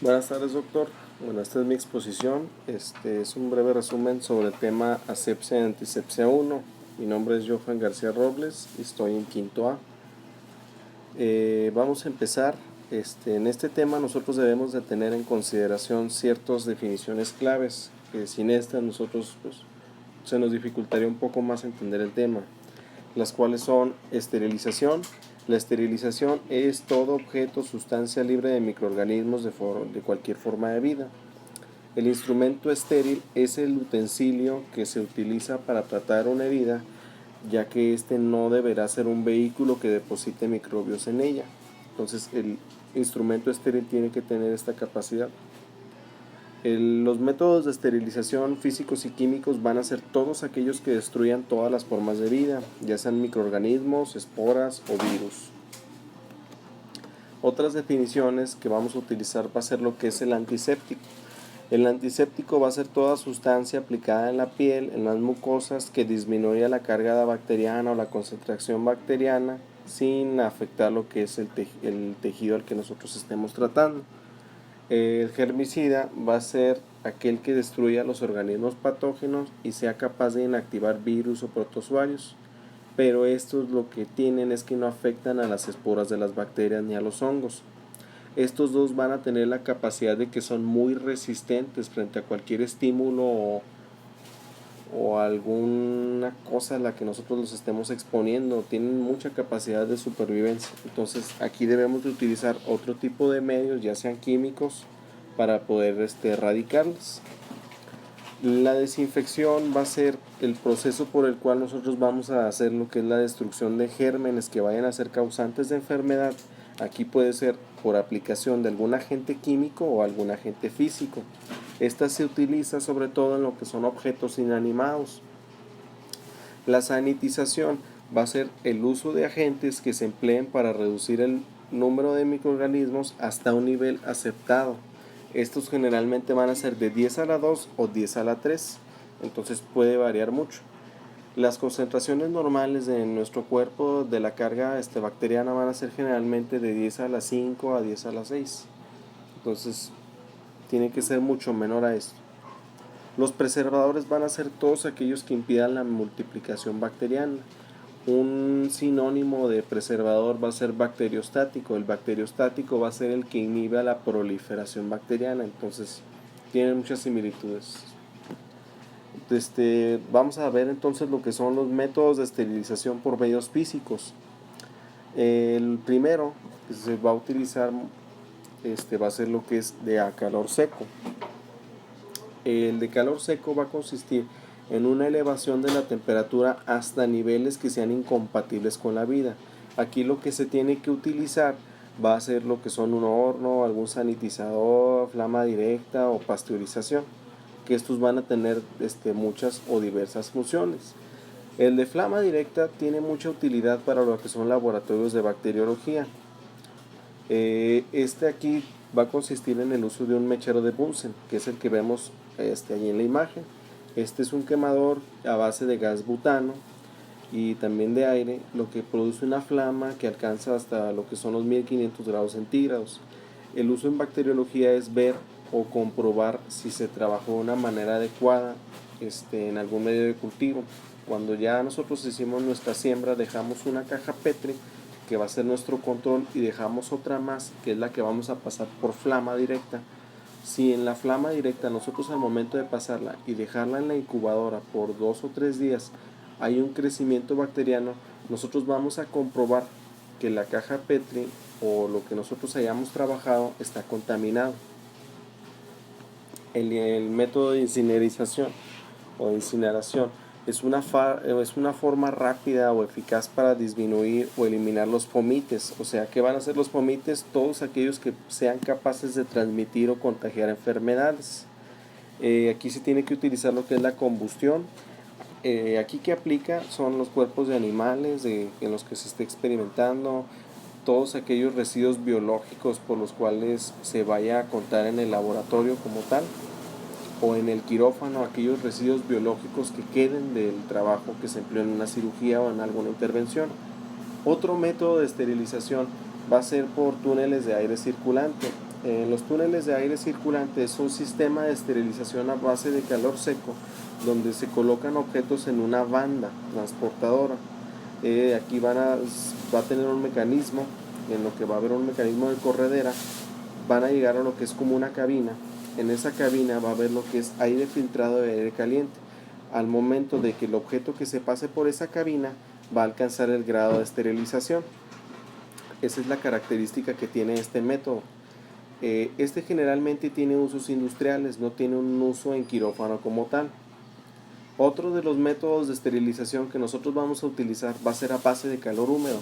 Buenas tardes, doctor. Bueno, esta es mi exposición. Es un breve resumen sobre el tema asepsia y antisepsia 1. Mi nombre es Johan García Robles y estoy en quinto A. Vamos a empezar. En este tema nosotros debemos de tener en consideración ciertas definiciones claves, que sin estas nosotros se nos dificultaría un poco más entender el tema, las cuales son esterilización. La esterilización es todo objeto, sustancia libre de microorganismos de cualquier forma de vida. El instrumento estéril es el utensilio que se utiliza para tratar una herida, ya que este no deberá ser un vehículo que deposite microbios en ella. Entonces el instrumento estéril tiene que tener esta capacidad. Los métodos de esterilización físicos y químicos van a ser todos aquellos que destruyan todas las formas de vida, ya sean microorganismos, esporas o virus. Otras definiciones que vamos a utilizar va a ser lo que es el antiséptico. El antiséptico va a ser toda sustancia aplicada en la piel, en las mucosas, que disminuya la carga bacteriana o la concentración bacteriana sin afectar lo que es el tejido al que nosotros estemos tratando. El germicida va a ser aquel que destruya los organismos patógenos y sea capaz de inactivar virus o protozoarios, pero estos lo que tienen es que no afectan a las esporas de las bacterias ni a los hongos. Estos dos van a tener la capacidad de que son muy resistentes frente a cualquier estímulo o alguna cosa a la que nosotros los estemos exponiendo. Tienen mucha capacidad de supervivencia. Entonces aquí debemos de utilizar otro tipo de medios, ya sean químicos, para poder erradicarlos. La desinfección va a ser el proceso por el cual nosotros vamos a hacer lo que es la destrucción de gérmenes que vayan a ser causantes de enfermedad. Aquí puede ser por aplicación de algún agente químico o algún agente físico. Esta se utiliza sobre todo en lo que son objetos inanimados. La sanitización va a ser el uso de agentes que se empleen para reducir el número de microorganismos hasta un nivel aceptado. Estos generalmente van a ser de 10 a la 2 o 10 a la 3, entonces puede variar mucho. Las concentraciones normales de nuestro cuerpo de la carga bacteriana van a ser generalmente de 10 a la 5 a 10 a la 6, entonces tiene que ser mucho menor a esto. Los preservadores van a ser todos aquellos que impidan la multiplicación bacteriana. Un sinónimo de preservador va a ser bacteriostático. El bacteriostático va a ser el que inhibe la proliferación bacteriana, entonces tienen muchas similitudes. Vamos a ver entonces lo que son los métodos de esterilización por medios físicos. El primero que se va a utilizar va a ser lo que es de a calor seco. El de calor seco va a consistir en una elevación de la temperatura hasta niveles que sean incompatibles con la vida. Aquí lo que se tiene que utilizar va a ser lo que son un horno, algún sanitizador, flama directa o pasteurización, que estos van a tener muchas o diversas funciones. El de flama directa tiene mucha utilidad para lo que son laboratorios de bacteriología. Aquí va a consistir en el uso de un mechero de Bunsen, que es el que vemos allí en la imagen. Este es un quemador a base de gas butano y también de aire, lo que produce una flama que alcanza hasta lo que son los 1500 grados centígrados. El uso en bacteriología es ver o comprobar si se trabajó de una manera adecuada en algún medio de cultivo. Cuando ya nosotros hicimos nuestra siembra, dejamos una caja Petri que va a ser nuestro control y dejamos otra más que es la que vamos a pasar por flama directa. Si en la flama directa nosotros al momento de pasarla y dejarla en la incubadora por 2 o 3 días hay un crecimiento bacteriano, nosotros vamos a comprobar que la caja Petri o lo que nosotros hayamos trabajado está contaminado. El método de incinerización o de incineración es una forma rápida o eficaz para disminuir o eliminar los fomites. O sea, ¿qué van a ser los fomites? Todos aquellos que sean capaces de transmitir o contagiar enfermedades. Aquí se tiene que utilizar lo que es la combustión. Aquí que aplica son los cuerpos de animales en los que se esté experimentando, todos aquellos residuos biológicos por los cuales se vaya a contar en el laboratorio como tal, o en el quirófano, aquellos residuos biológicos que queden del trabajo que se empleó en una cirugía o en alguna intervención. Otro método de esterilización va a ser por túneles de aire circulante. Los túneles de aire circulante es un sistema de esterilización a base de calor seco, donde se colocan objetos en una banda transportadora. Aquí va a tener un mecanismo, en lo que va a haber un mecanismo de corredera. Van a llegar a lo que es como una cabina. En esa cabina va a haber lo que es aire filtrado de aire caliente. Al momento de que el objeto que se pase por esa cabina va a alcanzar el grado de esterilización. Esa es la característica que tiene este método. Este generalmente tiene usos industriales, no tiene un uso en quirófano como tal. Otro de los métodos de esterilización que nosotros vamos a utilizar va a ser a base de calor húmedo.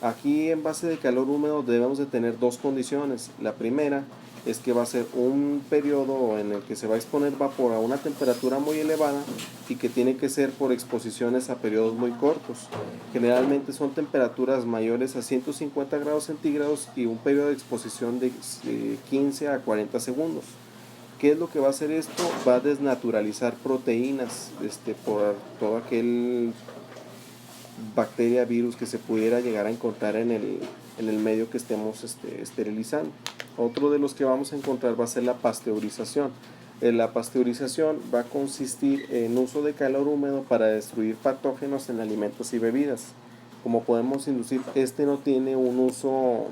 Aquí en base de calor húmedo debemos de tener dos condiciones. La primera es que va a ser un periodo en el que se va a exponer vapor a una temperatura muy elevada y que tiene que ser por exposiciones a periodos muy cortos. Generalmente son temperaturas mayores a 150 grados centígrados y un periodo de exposición de 15 a 40 segundos. ¿Qué es lo que va a hacer esto? Va a desnaturalizar proteínas por todo aquel bacteria, virus que se pudiera llegar a encontrar en el medio que estemos esterilizando. Otro de los que vamos a encontrar va a ser la pasteurización. La pasteurización va a consistir en uso de calor húmedo para destruir patógenos en alimentos y bebidas. Como podemos inducir, no tiene un uso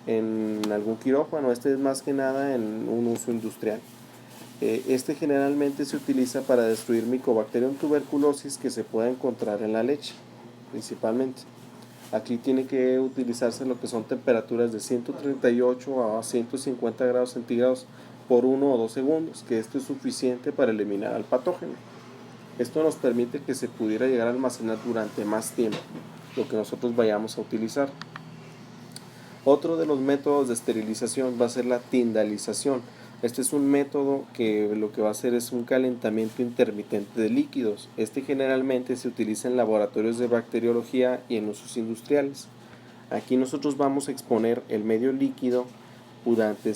en algún quirófano, es más que nada en un uso industrial. Generalmente se utiliza para destruir Mycobacterium tuberculosis que se pueda encontrar en la leche, principalmente. Aquí tiene que utilizarse lo que son temperaturas de 138 a 150 grados centígrados por 1 o 2 segundos, que esto es suficiente para eliminar al patógeno. Esto nos permite que se pudiera llegar a almacenar durante más tiempo lo que nosotros vayamos a utilizar. Otro de los métodos de esterilización va a ser la tindalización. Este es un método que lo que va a hacer es un calentamiento intermitente de líquidos. Generalmente se utiliza en laboratorios de bacteriología y en usos industriales. Aquí nosotros vamos a exponer el medio líquido durante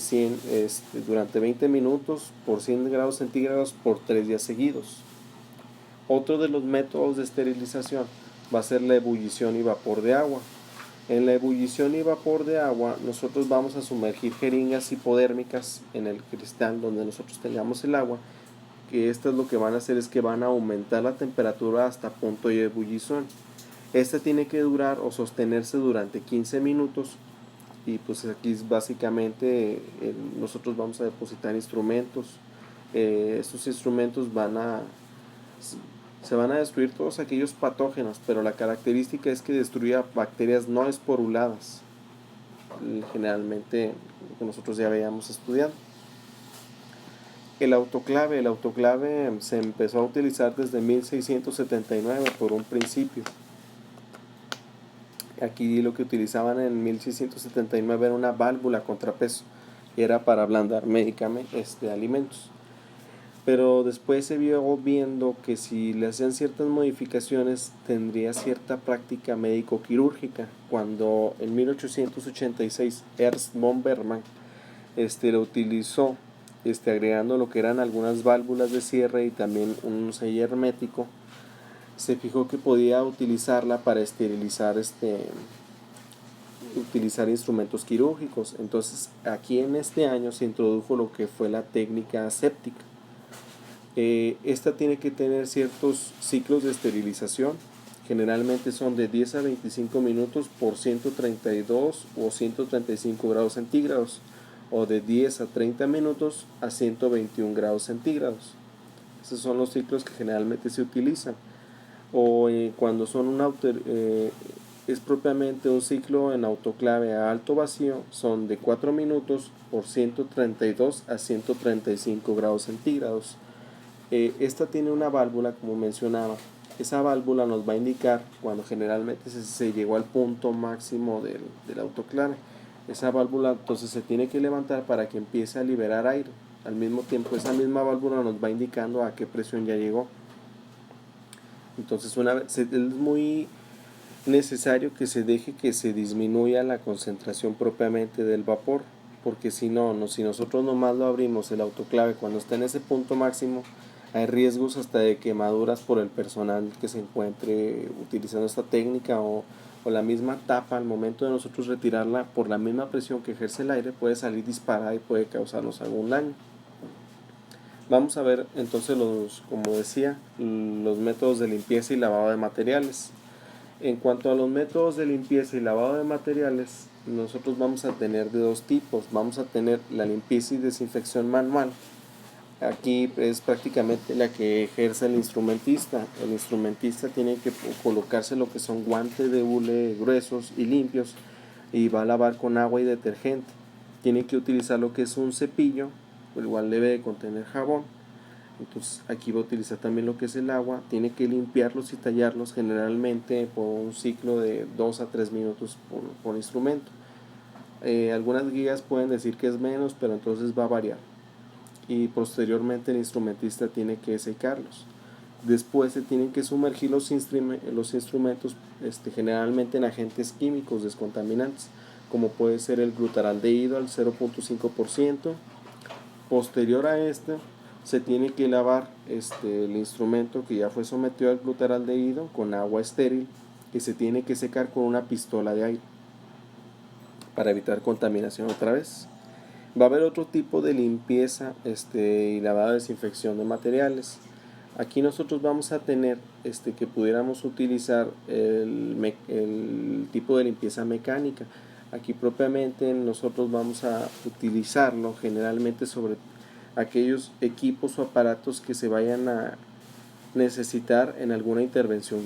20 minutos por 100 grados centígrados por 3 días seguidos. Otro de los métodos de esterilización va a ser la ebullición y vapor de agua. En la ebullición y vapor de agua nosotros vamos a sumergir jeringas hipodérmicas en el cristal donde nosotros tengamos el agua, que estas lo que van a hacer es que van a aumentar la temperatura hasta punto de ebullición. Tiene que durar o sostenerse durante 15 minutos y pues aquí básicamente nosotros vamos a depositar instrumentos. Estos instrumentos se van a destruir todos aquellos patógenos, pero la característica es que destruya bacterias no esporuladas, generalmente lo que nosotros ya habíamos estudiado. El autoclave se empezó a utilizar desde 1679 por un principio. Aquí lo que utilizaban en 1679 era una válvula contrapeso y era para ablandar médicamente alimentos. Pero después se vio viendo que si le hacían ciertas modificaciones tendría cierta práctica médico-quirúrgica, cuando en 1886 Ernst von Bergmann lo utilizó, agregando lo que eran algunas válvulas de cierre y también un sello hermético. Se fijó que podía utilizarla para esterilizar utilizar instrumentos quirúrgicos. Entonces aquí en este año se introdujo lo que fue la técnica aséptica. Esta tiene que tener ciertos ciclos de esterilización, generalmente son de 10 a 25 minutos por 132 o 135 grados centígrados, o de 10 a 30 minutos a 121 grados centígrados. Esos son los ciclos que generalmente se utilizan. O cuando son es propiamente un ciclo en autoclave a alto vacío, son de 4 minutos por 132 a 135 grados centígrados. Esta tiene una válvula, como mencionaba. Esa válvula nos va a indicar cuando generalmente se llegó al punto máximo del autoclave. Esa válvula entonces se tiene que levantar para que empiece a liberar aire. Al mismo tiempo esa misma válvula nos va indicando a qué presión ya llegó. Entonces es muy necesario que se deje que se disminuya la concentración propiamente del vapor, porque si nosotros nomás lo abrimos el autoclave cuando está en ese punto máximo, hay riesgos hasta de quemaduras por el personal que se encuentre utilizando esta técnica o o la misma tapa al momento de nosotros retirarla, por la misma presión que ejerce el aire, puede salir disparada y puede causarnos algún daño. Vamos a ver entonces como decía, los métodos de limpieza y lavado de materiales. En cuanto a los métodos de limpieza y lavado de materiales, nosotros vamos a tener de dos tipos. Vamos a tener la limpieza y desinfección manual. Aquí es prácticamente la que ejerce el instrumentista. El instrumentista tiene que colocarse lo que son guantes de hule gruesos y limpios y va a lavar con agua y detergente. Tiene que utilizar lo que es un cepillo, igual debe de contener jabón. Entonces aquí va a utilizar también lo que es el agua. Tiene que limpiarlos y tallarlos generalmente por un ciclo de 2 a 3 minutos por instrumento. Algunas guías pueden decir que es menos, pero entonces va a variar. Y posteriormente el instrumentista tiene que secarlos. Después se tienen que sumergir los instrumentos generalmente en agentes químicos descontaminantes, como puede ser el glutaraldehído al 0.5%. Posterior a este se tiene que lavar el instrumento que ya fue sometido al glutaraldehído con agua estéril, que se tiene que secar con una pistola de aire para evitar contaminación otra vez. Va a haber otro tipo de limpieza y lavado de desinfección de materiales. Aquí nosotros vamos a tener que pudiéramos utilizar el tipo de limpieza mecánica. Aquí propiamente nosotros vamos a utilizarlo generalmente sobre aquellos equipos o aparatos que se vayan a necesitar en alguna intervención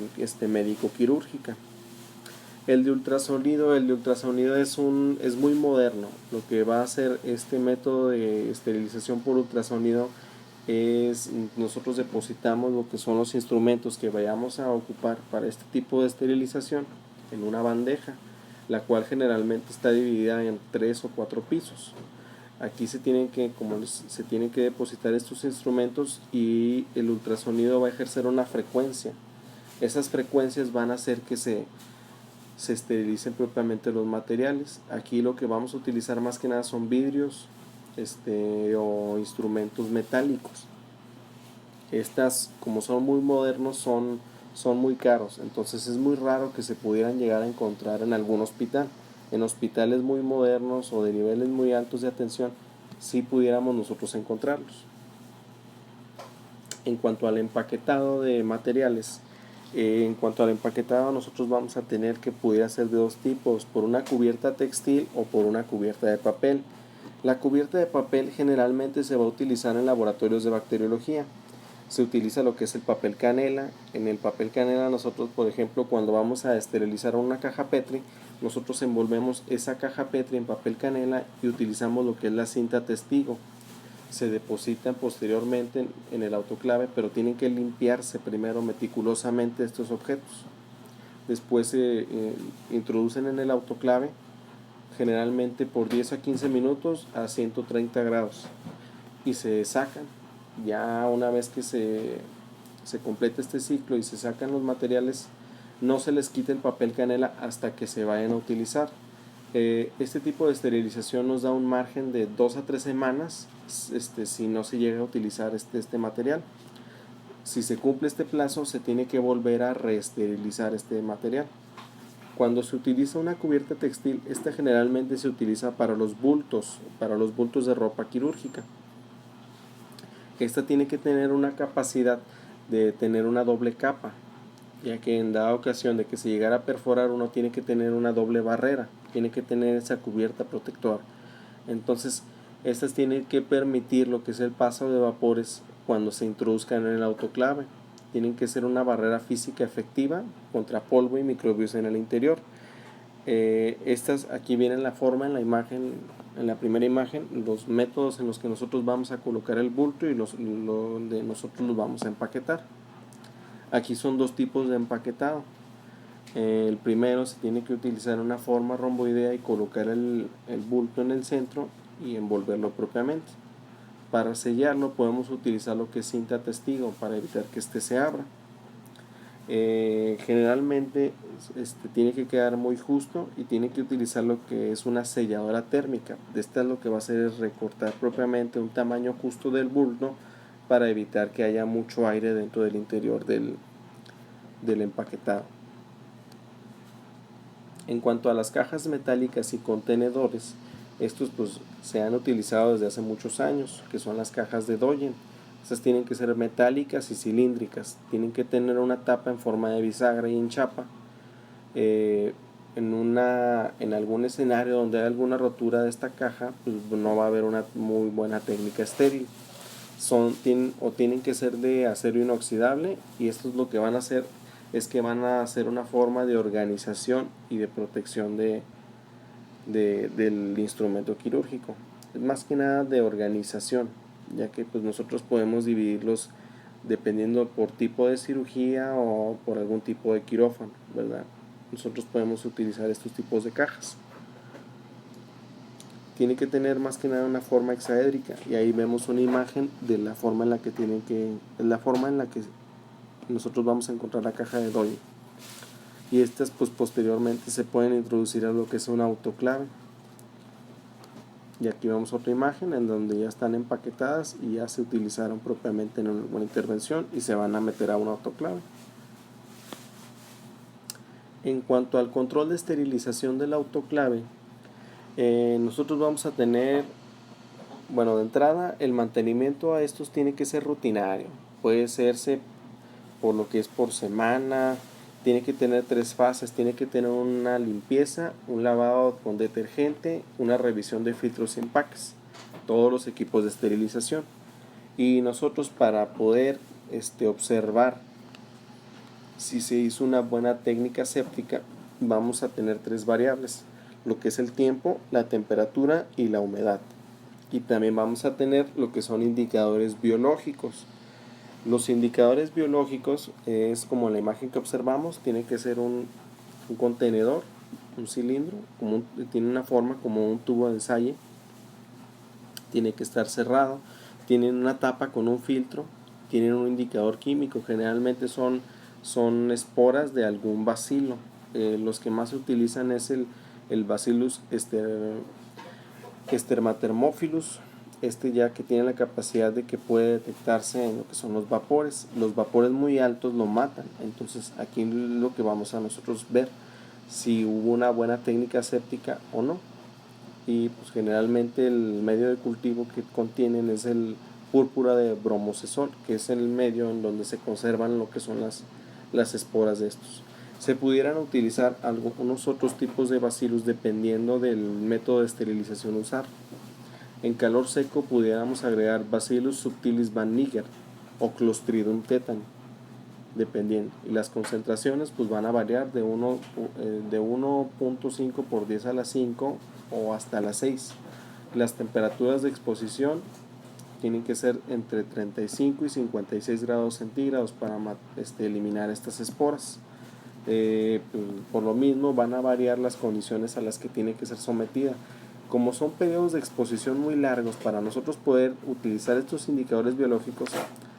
médico-quirúrgica. El de ultrasonido es muy moderno. Lo que va a hacer este método de esterilización por ultrasonido es nosotros depositamos lo que son los instrumentos que vayamos a ocupar para este tipo de esterilización en una bandeja, la cual generalmente está dividida en 3 o 4 pisos. Aquí se tienen que depositar estos instrumentos y el ultrasonido va a ejercer una frecuencia. Esas frecuencias van a hacer que se esterilicen propiamente los materiales. Aquí lo que vamos a utilizar más que nada son vidrios o instrumentos metálicos. Estas, como son muy modernos, son muy caros, entonces es muy raro que se pudieran llegar a encontrar en algún hospital. En hospitales muy modernos o de niveles muy altos de atención sí pudiéramos nosotros encontrarlos. En cuanto al empaquetado de materiales, nosotros vamos a tener que pudiera ser de dos tipos, por una cubierta textil o por una cubierta de papel. La cubierta de papel generalmente se va a utilizar en laboratorios de bacteriología. Se utiliza lo que es el papel canela. En el papel canela nosotros, por ejemplo, cuando vamos a esterilizar una caja Petri, nosotros envolvemos esa caja Petri en papel canela y utilizamos lo que es la cinta testigo. Se depositan posteriormente en el autoclave, pero tienen que limpiarse primero meticulosamente estos objetos. Después se introducen en el autoclave generalmente por 10 a 15 minutos a 130 grados y se sacan. Ya una vez que se completa este ciclo y se sacan los materiales, no se les quita el papel canela hasta que se vayan a utilizar. Este tipo de esterilización nos da un margen de 2 a 3 semanas si no se llega a utilizar este material. Si se cumple este plazo, se tiene que volver a reesterilizar este material. Cuando se utiliza una cubierta textil, esta generalmente se utiliza para los bultos de ropa quirúrgica. Esta tiene que tener una capacidad de tener una doble capa, ya que en dada ocasión de que se llegara a perforar, uno tiene que tener una doble barrera, tiene que tener esa cubierta protectora. Entonces, estas tienen que permitir lo que es el paso de vapores cuando se introduzcan en el autoclave. Tienen que ser una barrera física efectiva contra polvo y microbios en el interior. Estas aquí vienen la forma en la imagen, en la primera imagen, los métodos en los que nosotros vamos a colocar el bulto y donde nosotros los vamos a empaquetar. Aquí son dos tipos de empaquetado. El primero se tiene que utilizar una forma romboidea y colocar el bulto en el centro y envolverlo propiamente. Para sellarlo podemos utilizar lo que es cinta testigo para evitar que este se abra. Generalmente tiene que quedar muy justo y tiene que utilizar lo que es una selladora térmica. Esta lo que va a hacer es recortar propiamente un tamaño justo del bulto para evitar que haya mucho aire dentro del interior del empaquetado. En cuanto a las cajas metálicas y contenedores, estos pues se han utilizado desde hace muchos años, que son las cajas de Doyen. Estas tienen que ser metálicas y cilíndricas, tienen que tener una tapa en forma de bisagra y en chapa. En algún escenario donde hay alguna rotura de esta caja, pues no va a haber una muy buena técnica estéril. Tienen que ser de acero inoxidable, y esto es lo que van a hacer, es que van a hacer una forma de organización y de protección del instrumento quirúrgico. Es más que nada de organización, ya que pues nosotros podemos dividirlos dependiendo por tipo de cirugía o por algún tipo de quirófano, ¿verdad? Nosotros podemos utilizar estos tipos de cajas. Tiene que tener más que nada una forma hexaédrica, y ahí vemos una imagen de la forma en la que nosotros vamos a encontrar la caja de Doyen. Y estas pues posteriormente se pueden introducir a lo que es una autoclave. Y aquí vemos otra imagen en donde ya están empaquetadas y ya se utilizaron propiamente en una intervención y se van a meter a una autoclave. En cuanto al control de esterilización de la autoclave, nosotros vamos a tener, de entrada, el mantenimiento a estos tiene que ser rutinario. Puede hacerse por lo que es por semana. Tiene que tener 3 fases, tiene que tener una limpieza, un lavado con detergente, una revisión de filtros y empaques, todos los equipos de esterilización. Y nosotros, para poder observar si se hizo una buena técnica séptica, vamos a tener 3 variables, lo que es el tiempo, la temperatura y la humedad. Y también vamos a tener lo que son indicadores biológicos. Los indicadores biológicos es como la imagen que observamos. Tiene que ser un contenedor, un cilindro, tiene una forma como un tubo de ensayo, tiene que estar cerrado, tienen una tapa con un filtro, tienen un indicador químico, generalmente son esporas de algún bacilo. Los que más se utilizan es el Bacillus Stermatermophilus, ya que tiene la capacidad de que puede detectarse en lo que son los vapores muy altos lo matan. Entonces aquí lo que vamos a nosotros ver si hubo una buena técnica séptica o no. Y pues generalmente el medio de cultivo que contienen es el púrpura de bromocesol, que es el medio en donde se conservan lo que son las esporas de estos. Se pudieran utilizar algunos otros tipos de bacillus dependiendo del método de esterilización usar. En calor seco pudiéramos agregar Bacillus subtilis van Niger o Clostridium tetani, dependiendo. Y las concentraciones pues van a variar de 1.5 por 10 a la 5 o hasta la 6. Las temperaturas de exposición tienen que ser entre 35 y 56 grados centígrados para eliminar estas esporas. Por lo mismo van a variar las condiciones a las que tiene que ser sometida. Como son periodos de exposición muy largos, para nosotros poder utilizar estos indicadores biológicos,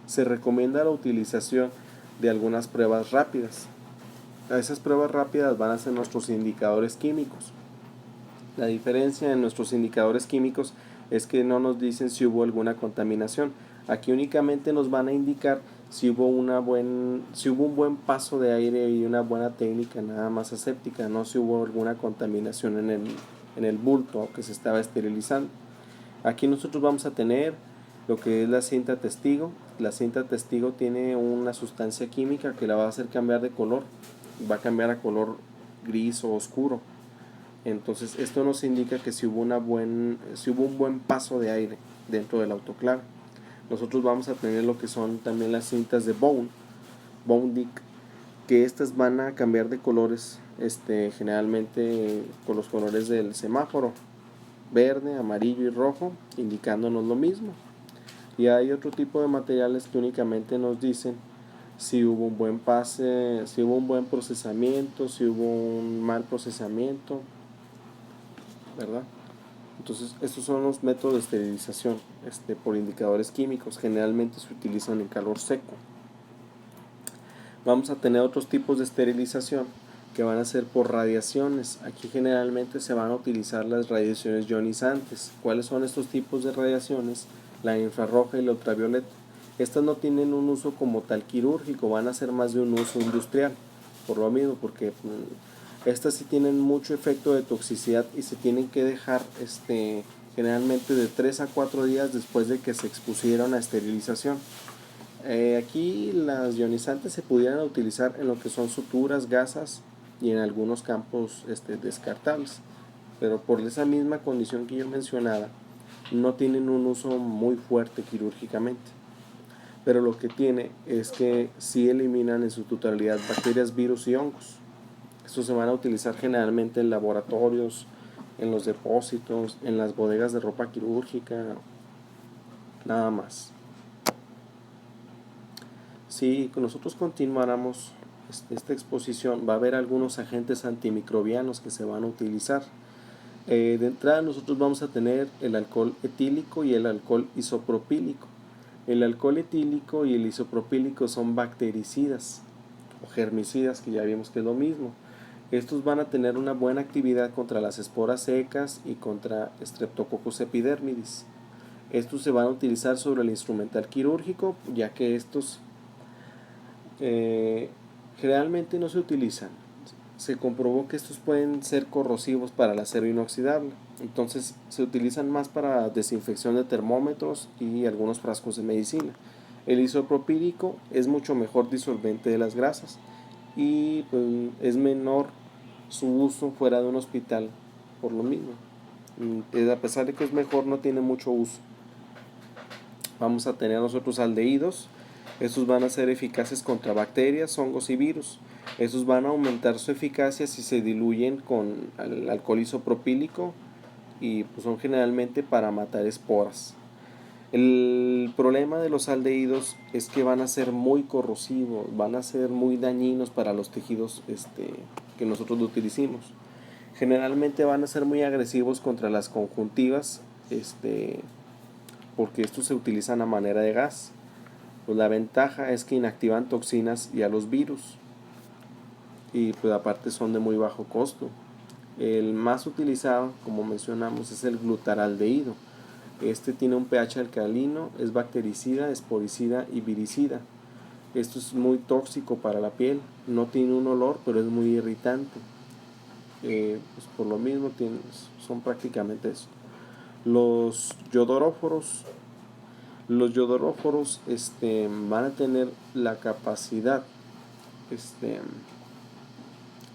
se recomienda la utilización de algunas pruebas rápidas. Esas pruebas rápidas van a ser nuestros indicadores químicos. La diferencia en nuestros indicadores químicos es que no nos dicen si hubo alguna contaminación. Aquí únicamente nos van a indicar si hubo un buen paso de aire y una buena técnica nada más aséptica, no si hubo alguna contaminación en el bulto que se estaba esterilizando. Aquí nosotros vamos a tener lo que es la cinta testigo. La cinta testigo tiene una sustancia química que la va a hacer cambiar de color, va a cambiar a color gris o oscuro. Entonces esto nos indica que si hubo un buen paso de aire dentro del autoclave. Nosotros vamos a tener lo que son también las cintas de Boundic, que estas van a cambiar de colores, generalmente con los colores del semáforo, verde, amarillo y rojo, indicándonos lo mismo. Y hay otro tipo de materiales que únicamente nos dicen si hubo un buen pase, si hubo un buen procesamiento, si hubo un mal procesamiento, ¿verdad? Entonces estos son los métodos de esterilización por indicadores químicos, generalmente se utilizan en calor seco. Vamos a tener otros tipos de esterilización que van a ser por radiaciones. Aquí generalmente se van a utilizar las radiaciones ionizantes. ¿Cuáles son estos tipos de radiaciones? La infrarroja y la ultravioleta. Estas no tienen un uso como tal quirúrgico, van a ser más de un uso industrial, por lo mismo, porque Estas sí tienen mucho efecto de toxicidad y se tienen que dejar generalmente de 3 a 4 días después de que se expusieron a esterilización. Aquí las ionizantes se pudieran utilizar en lo que son suturas, gasas y en algunos campos descartables, pero por esa misma condición que yo mencionaba, no tienen un uso muy fuerte quirúrgicamente. Pero lo que tiene es que sí eliminan en su totalidad bacterias, virus y hongos. Estos se van a utilizar generalmente en laboratorios, en los depósitos, en las bodegas de ropa quirúrgica, nada más. Si nosotros continuáramos esta exposición, va a haber algunos agentes antimicrobianos que se van a utilizar. De entrada nosotros vamos a tener el alcohol etílico y el alcohol isopropílico. El alcohol etílico y el isopropílico son bactericidas o germicidas, que ya vimos que es lo mismo. Estos van a tener una buena actividad contra las esporas secas y contra Streptococcus epidermidis. Estos se van a utilizar sobre el instrumental quirúrgico, ya que estos generalmente no se utilizan. Se comprobó que estos pueden ser corrosivos para el acero inoxidable, entonces se utilizan más para desinfección de termómetros y algunos frascos de medicina. El isopropílico es mucho mejor disolvente de las grasas y pues, es menor su uso fuera de un hospital por lo mismo. A pesar de que es mejor, no tiene mucho uso. Vamos a tener nosotros aldehídos. Estos van a ser eficaces contra bacterias, hongos y virus. Estos van a aumentar su eficacia si se diluyen con el alcohol isopropílico y pues son generalmente para matar esporas. El problema de los aldehídos es que van a ser muy corrosivos, van a ser muy dañinos para los tejidos que nosotros utilicemos. Generalmente van a ser muy agresivos contra las conjuntivas, porque estos se utilizan a manera de gas. Pues la ventaja es que inactivan toxinas y a los virus, y pues aparte son de muy bajo costo. El más utilizado, como mencionamos, es el glutaraldehído. Este tiene un pH alcalino, es bactericida, esporicida y viricida. Esto es muy tóxico para la piel, no tiene un olor, pero es muy irritante. Pues por lo mismo son prácticamente eso. Los yodoróforos van a tener la capacidad,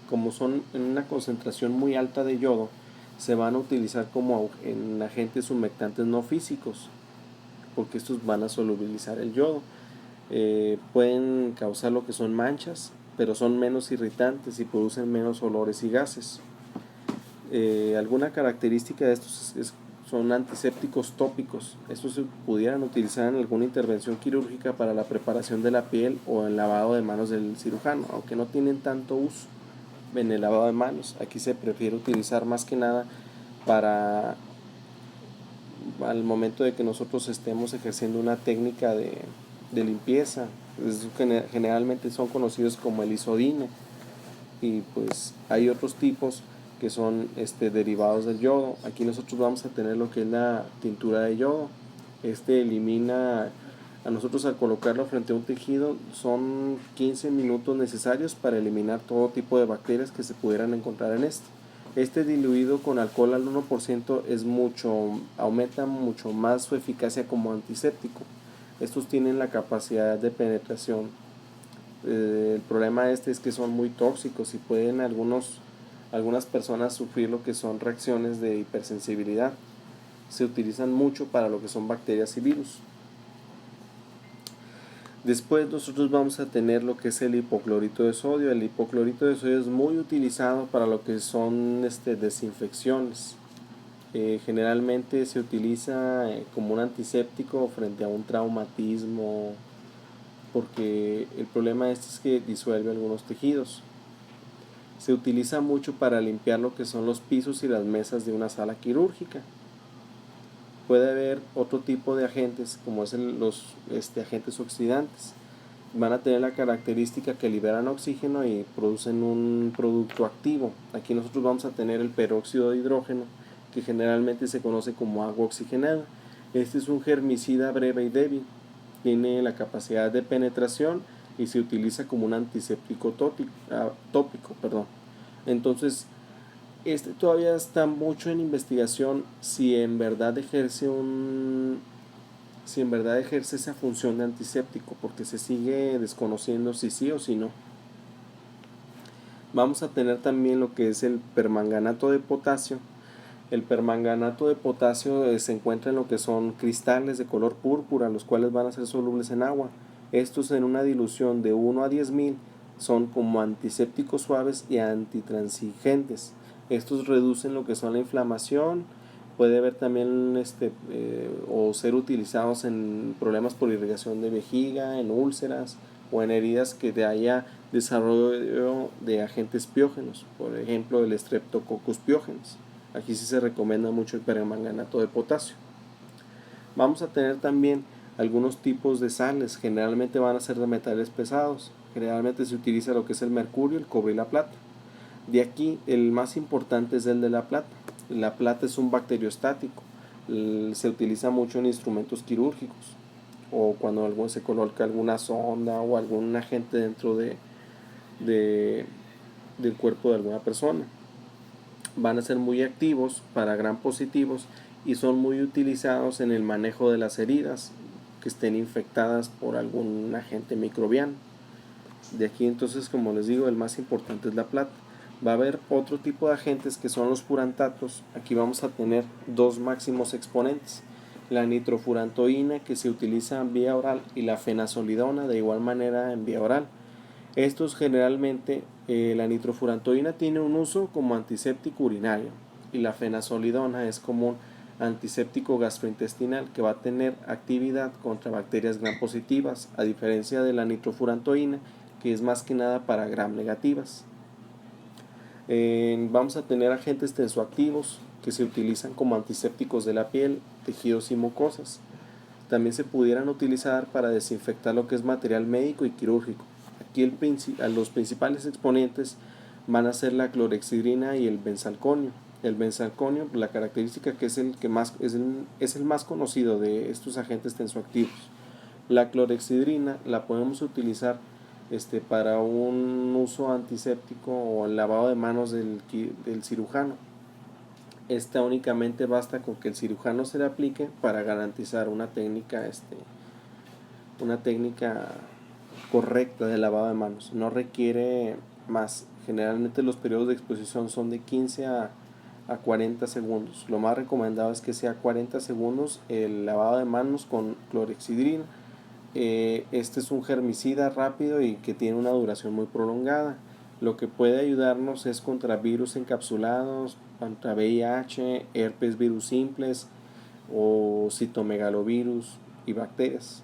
como son en una concentración muy alta de yodo, se van a utilizar como en agentes humectantes no físicos, porque estos van a solubilizar el yodo. Pueden causar lo que son manchas, pero son menos irritantes y producen menos olores y gases. Alguna característica de estos son antisépticos tópicos. Estos se pudieran utilizar en alguna intervención quirúrgica para la preparación de la piel o el lavado de manos del cirujano, aunque no tienen tanto uso en el lavado de manos. Aquí se prefiere utilizar más que nada para al momento de que nosotros estemos ejerciendo una técnica de limpieza. Generalmente son conocidos como el isodine, y pues hay otros tipos que son derivados del yodo. Aquí nosotros vamos a tener lo que es la tintura de yodo. Elimina, a nosotros al colocarlo frente a un tejido, son 15 minutos necesarios para eliminar todo tipo de bacterias que se pudieran encontrar en diluido con alcohol al 1% aumenta mucho más su eficacia como antiséptico. Estos tienen la capacidad de penetración. El problema es que son muy tóxicos y pueden algunas personas sufrir lo que son reacciones de hipersensibilidad. Se utilizan mucho para lo que son bacterias y virus. Después nosotros vamos a tener lo que es el hipoclorito de sodio. El hipoclorito de sodio es muy utilizado para lo que son desinfecciones. Generalmente se utiliza como un antiséptico frente a un traumatismo, porque el problema es que disuelve algunos tejidos. Se utiliza mucho para limpiar lo que son los pisos y las mesas de una sala quirúrgica. Puede haber otro tipo de agentes, como es los agentes oxidantes. Van a tener la característica que liberan oxígeno y producen un producto activo. Aquí nosotros vamos a tener el peróxido de hidrógeno, que generalmente se conoce como agua oxigenada. Este es un germicida breve y débil. Tiene la capacidad de penetración y se utiliza como un antiséptico tópico. Entonces, todavía está mucho en investigación si en verdad ejerce esa función de antiséptico, porque se sigue desconociendo si sí o si no. Vamos a tener también lo que es el permanganato de potasio. El permanganato de potasio se encuentra en lo que son cristales de color púrpura, los cuales van a ser solubles en agua. Estos en una dilución de 1 a 10.000 son como antisépticos suaves y antitransigentes. Estos reducen lo que son la inflamación. Puede haber también o ser utilizados en problemas por irrigación de vejiga, en úlceras o en heridas que haya desarrollo de agentes piógenos, por ejemplo el Streptococcus pyogenes. Aquí sí se recomienda mucho el permanganato de potasio. Vamos a tener también algunos tipos de sales, generalmente van a ser de metales pesados. Generalmente se utiliza lo que es el mercurio, el cobre y la plata. De aquí el más importante es el de la plata. La plata es un bacteriostático, se utiliza mucho en instrumentos quirúrgicos o cuando se coloca alguna sonda o algún agente dentro del cuerpo de alguna persona. Van a ser muy activos para gram positivos y son muy utilizados en el manejo de las heridas que estén infectadas por algún agente microbiano. De aquí entonces, como les digo, el más importante es la plata. Va a haber otro tipo de agentes que son los furantatos. Aquí vamos a tener dos máximos exponentes: la nitrofurantoína, que se utiliza en vía oral, y la fenazolidona de igual manera en vía oral. Estos generalmente, la nitrofurantoína tiene un uso como antiséptico urinario y la fenazolidona es como un antiséptico gastrointestinal que va a tener actividad contra bacterias gram positivas, a diferencia de la nitrofurantoína, que es más que nada para gram negativas. Vamos a tener agentes tensoactivos que se utilizan como antisépticos de la piel, tejidos y mucosas. También se pudieran utilizar para desinfectar lo que es material médico y quirúrgico. Aquí los principales exponentes van a ser la clorhexidrina y el benzalconio. El benzalconio, la característica que es el más conocido de estos agentes tensoactivos. La clorhexidrina la podemos utilizar para un uso antiséptico o el lavado de manos del cirujano. Esta únicamente basta con que el cirujano se le aplique para garantizar una técnica correcta de lavado de manos. No requiere más. Generalmente los periodos de exposición son de 15 a 40 segundos. Lo más recomendado es que sea 40 segundos el lavado de manos con clorhexidrina. Este es un germicida rápido y que tiene una duración muy prolongada. Lo que puede ayudarnos es contra virus encapsulados, contra VIH, herpes virus simples o citomegalovirus y bacterias.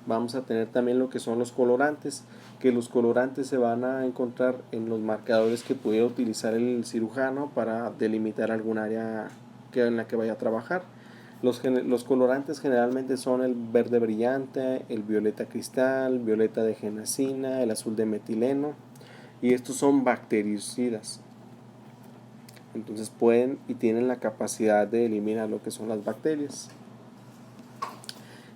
Vamos a tener también lo que son los colorantes, que los colorantes se van a encontrar en los marcadores que pudiera utilizar el cirujano para delimitar algún área en la que vaya a trabajar. Los colorantes generalmente son el verde brillante, el violeta cristal, violeta de genacina, el azul de metileno, y estos son bactericidas. Entonces pueden y tienen la capacidad de eliminar lo que son las bacterias.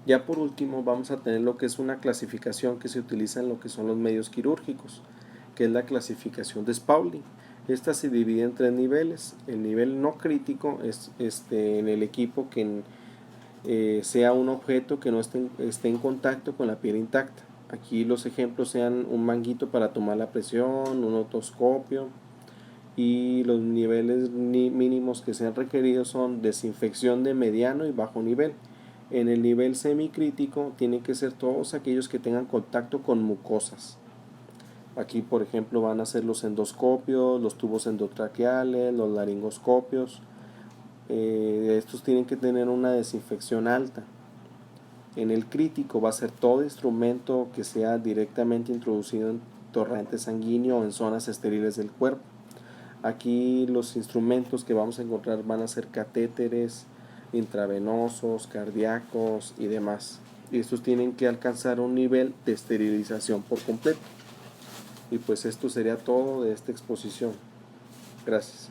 Ya por último vamos a tener lo que es una clasificación que se utiliza en lo que son los medios quirúrgicos, que es la clasificación de Spaulding. Esta se divide en 3 niveles. El nivel no crítico es en el equipo que sea un objeto que no esté en contacto con la piel intacta. Aquí los ejemplos sean un manguito para tomar la presión, un otoscopio, y los niveles mínimos que sean requeridos son desinfección de mediano y bajo nivel. En el nivel semicrítico tienen que ser todos aquellos que tengan contacto con mucosas. Aquí, por ejemplo, van a ser los endoscopios, los tubos endotraqueales, los laringoscopios. Estos tienen que tener una desinfección alta. En el crítico va a ser todo instrumento que sea directamente introducido en torrente sanguíneo o en zonas estériles del cuerpo. Aquí los instrumentos que vamos a encontrar van a ser catéteres intravenosos, cardíacos y demás. Y estos tienen que alcanzar un nivel de esterilización por completo. Y pues esto sería todo de esta exposición. Gracias.